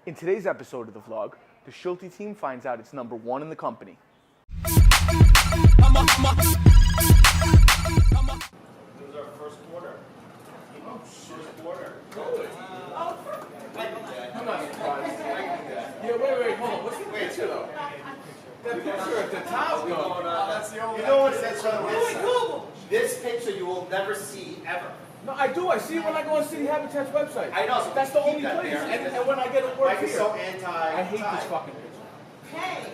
In today's episode of the vlog, the Schulte team finds out it's number one in the company. This is our first quarter. First quarter. I'm not surprised. Yeah, wait, hold on. What's the picture though? That picture at the top though. That's the old. You know what it says on this picture you will never see ever. No, I do. I see it when I go on Citi Habitats website. I know. So that's the only that place. there. And when I get a work Mike is here. so anti. I hate this fucking picture. Hey!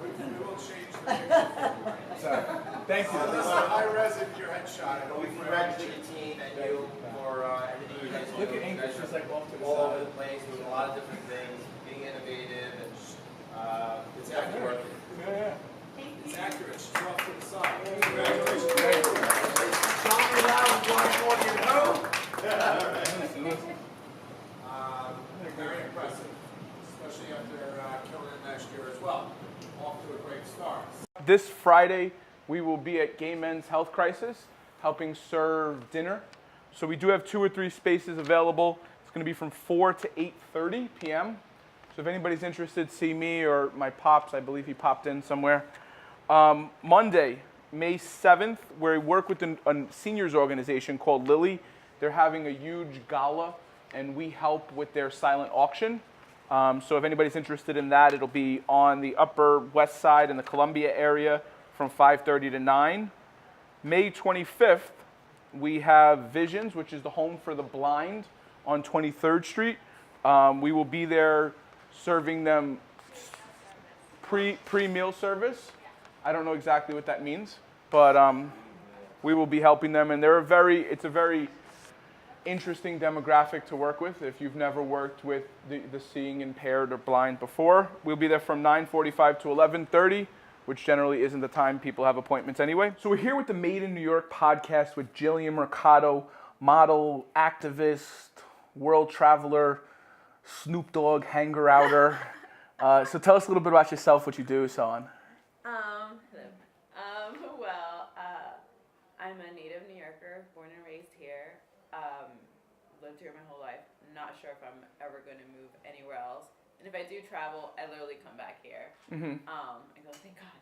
We will change the picture. Sorry. Thank you. This is high res in your headshot. We congratulate your team and you for everything you guys do. Look at English, You guys just like off to the all side. over the place, doing a lot of different things, being innovative, and it's actually working. Yeah. It's accurate. She's off to the side. Congratulations. Very impressive, especially after killing it last year as well. Off to a great start. This Friday, we will be at Gay Men's Health Crisis, helping serve dinner. So we do have 2 or 3 spaces available. It's going to be from 4 to 8:30 p.m. So if anybody's interested, see me or my pops. I believe he popped in somewhere. Monday, May 7th, where we work with a seniors organization called Lily. They're having a huge gala, and we help with their silent auction. So if anybody's interested in that, it'll be on the Upper West Side in the Columbia area from 5:30 to 9. May 25th, we have Visions, which is the home for the blind on 23rd Street. We will be there serving them pre-meal service. I don't know exactly what that means, but we will be helping them, and it's a very interesting demographic to work with if you've never worked with the seeing impaired or blind before. We'll be there from 9:45 to 11:30, which generally isn't the time people have appointments anyway. So we're here with the Made in New York podcast with Jillian Mercado, model, activist, world traveler, Snoop Dogg hanger-outer. So tell us a little bit about yourself, what you do, so on. I'm a native New Yorker, born and raised here. Lived here my whole life. Not sure if I'm ever going to move anywhere else. And if I do travel, I literally come back here. And go, thank God.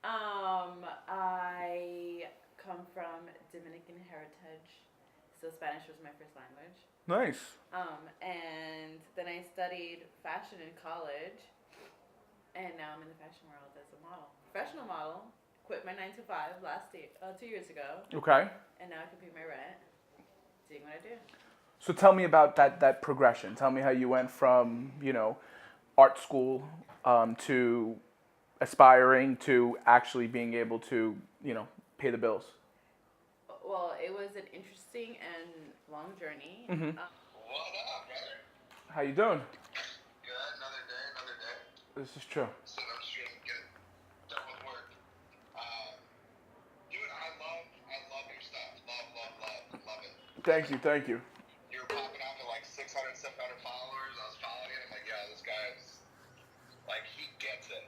I come from Dominican heritage, so Spanish was my first language. Nice. And then I studied fashion in college, and now I'm in the fashion world as a model. Professional model. Quit my 9 to 5 2 years ago. Okay. And now I can pay my rent, doing what I do. So tell me about that progression. Tell me how you went from, art school to aspiring to actually being able to, pay the bills. Well, it was an interesting and long journey. What up, brother? How you doing? Good. Another day. This is true. So I'm just trying to get done with work. Dude, I love your stuff. Love it. Thank you. You were popping out to like 600, 700 followers. I was following it. I'm like, yeah, this guy's like, he gets it.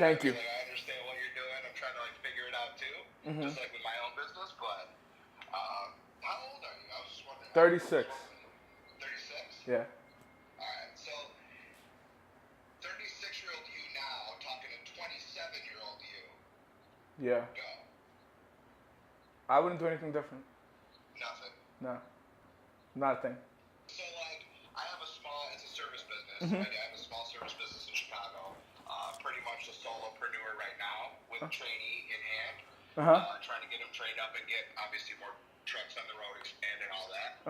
Thank you. Like, I understand what you're doing. I'm trying to like figure it out too, just like with my own business. But how old are you? I was just wondering. 36. 36. Yeah. All right. So 36-year-old you now talking to 27-year-old you. Yeah. Go. I wouldn't do anything different. Nothing. No. Not a thing. So like, it's a service business. I have a small service business in Chicago. Pretty much a solopreneur right now with a trainee in hand. Trying to get him trained up and get obviously more trucks on the road, expand and all that.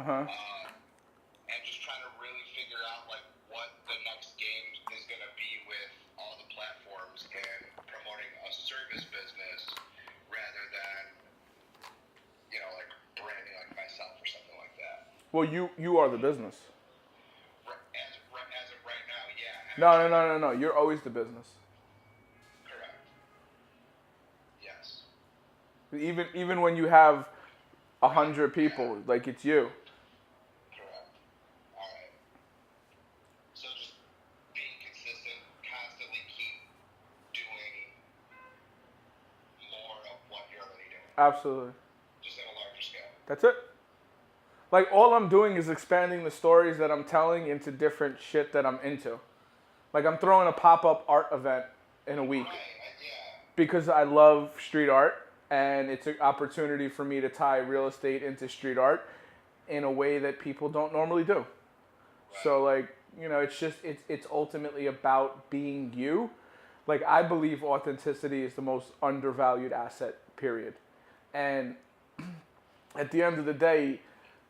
And just trying to really figure out like what the next game is going to be with all the platforms and promoting a service business rather than, like branding like myself or something like that. Well, you are the business. As of right now, yeah. No. You're always the business. Correct. Yes. Even when you have 100 people, like it's you. Correct. All right. So just being consistent, constantly keep doing more of what you're already doing. Absolutely. Just at a larger scale. That's it. Like, all I'm doing is expanding the stories that I'm telling into different shit that I'm into. Like, I'm throwing a pop-up art event in a week because I love street art, and it's an opportunity for me to tie real estate into street art in a way that people don't normally do. So, like, you know, it's ultimately about being you. Like, I believe authenticity is the most undervalued asset, period. And at the end of the day,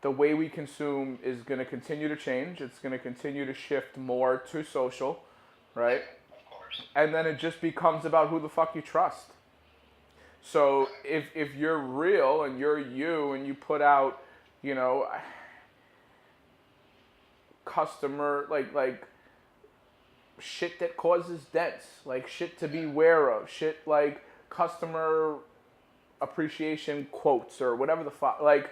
the way we consume is going to continue to change. It's going to continue to shift more to social, right? Of course. And then it just becomes about who the fuck you trust. So if you're real and you're you and you put out, you know, customer, like shit that causes dents, like shit to be aware of, shit like customer appreciation quotes or whatever the fuck, like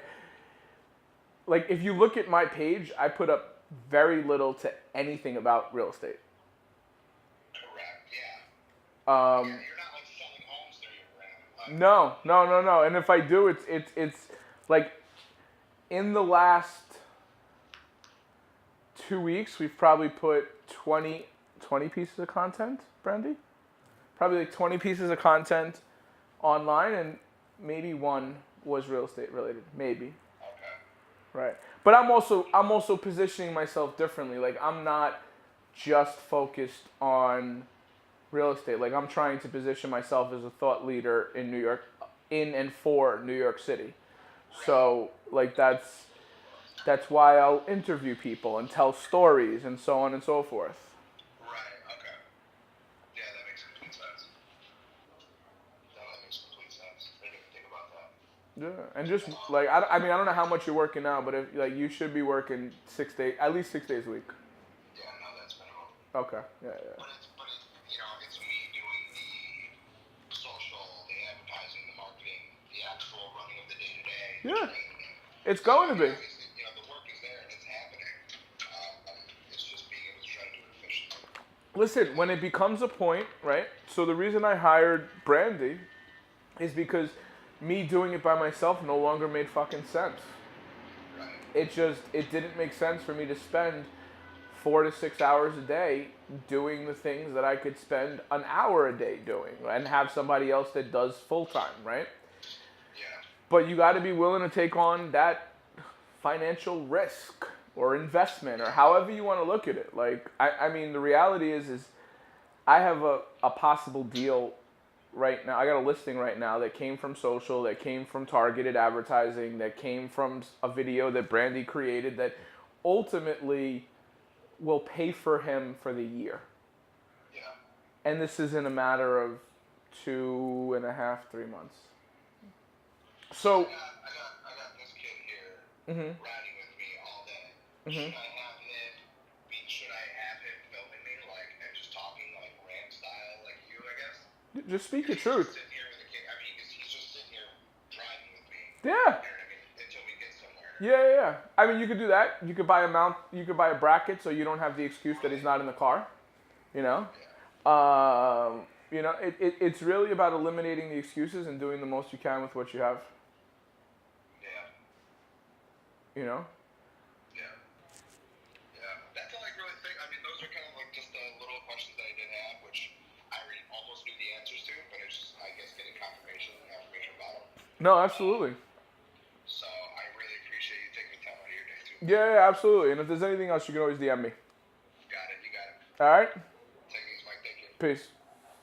if you look at my page, I put up very little to anything about real estate. Correct, yeah. You're not like selling homes through your brand. Like, No. And if I do, it's like in the last 2 weeks, we've probably put 20 pieces of content, Brandy? Probably like 20 pieces of content online, and maybe one was real estate related, maybe. Right. But I'm also positioning myself differently. Like, I'm not just focused on real estate. Like, I'm trying to position myself as a thought leader in New York, in and for New York City. So, like, that's why I'll interview people and tell stories and so on and so forth. Right, okay. Yeah, that makes complete sense. I didn't even think about that. Yeah, and just like I mean I don't know how much you're working now, but if like you should be working 6 days, at least 6 days a week. Yeah, no, that's minimum. Okay. Yeah. But it's you know, it's me doing the social, the advertising, the marketing, the actual running of the day to day. Yeah. It's going to be. Obviously, you know, the work is there and it's happening. It's just being able to try to do it efficiently. Listen, when it becomes a point, right? So the reason I hired Brandy is because me doing it by myself no longer made fucking sense. Right. It didn't make sense for me to spend 4 to 6 hours a day doing the things that I could spend an hour a day doing and have somebody else that does full time, right? Yeah. But you got to be willing to take on that financial risk or investment or however you want to look at it. Like, I mean, the reality is I have a possible deal right now. I got a listing right now that came from social, that came from targeted advertising, that came from a video that Brandy created that ultimately will pay for him for the year. Yeah. And this is in a matter of 2.5, 3 months. So I got this kid here riding with me all day. Should I have him filming me and just talking like Rand style like you, I guess? just speak your He's truth. just sitting here with a kid. I mean, he's just sitting here driving with me. Yeah. You know what I mean? Until we get somewhere. Yeah. I mean, you could do that. You could buy a mount. You could buy a bracket so you don't have the excuse that he's not in the car. You know. You know, it's really about eliminating the excuses and doing the most you can with what you have. Yeah. You know. Yeah. That's all I really think. I mean, those are kind of like just the little questions that I did have, which I already almost knew the answers to, but it's just, I guess, getting confirmation and affirmation about them. No, absolutely. So I really appreciate you taking the time out of your day too. Yeah, absolutely. And if there's anything else, you can always DM me. Got it. You got it. All right. Take it easy, Mike. Thank you. Peace.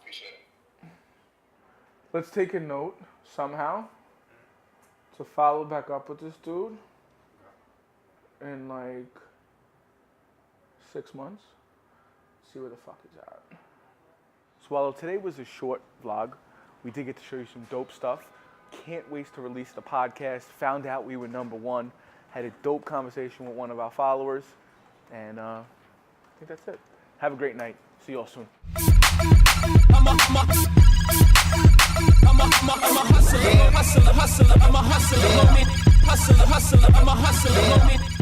Appreciate it. Let's take a note somehow to follow back up with this dude in like 6 months. See where the fuck he's at. So while today was a short vlog, we did get to show you some dope stuff. Can't wait to release the podcast. Found out we were #1. Had a dope conversation with one of our followers. And I think that's it. Have a great night. See you all soon. I'm a hustler, I'm a hustler, I'm a hustler, I'm a hustler.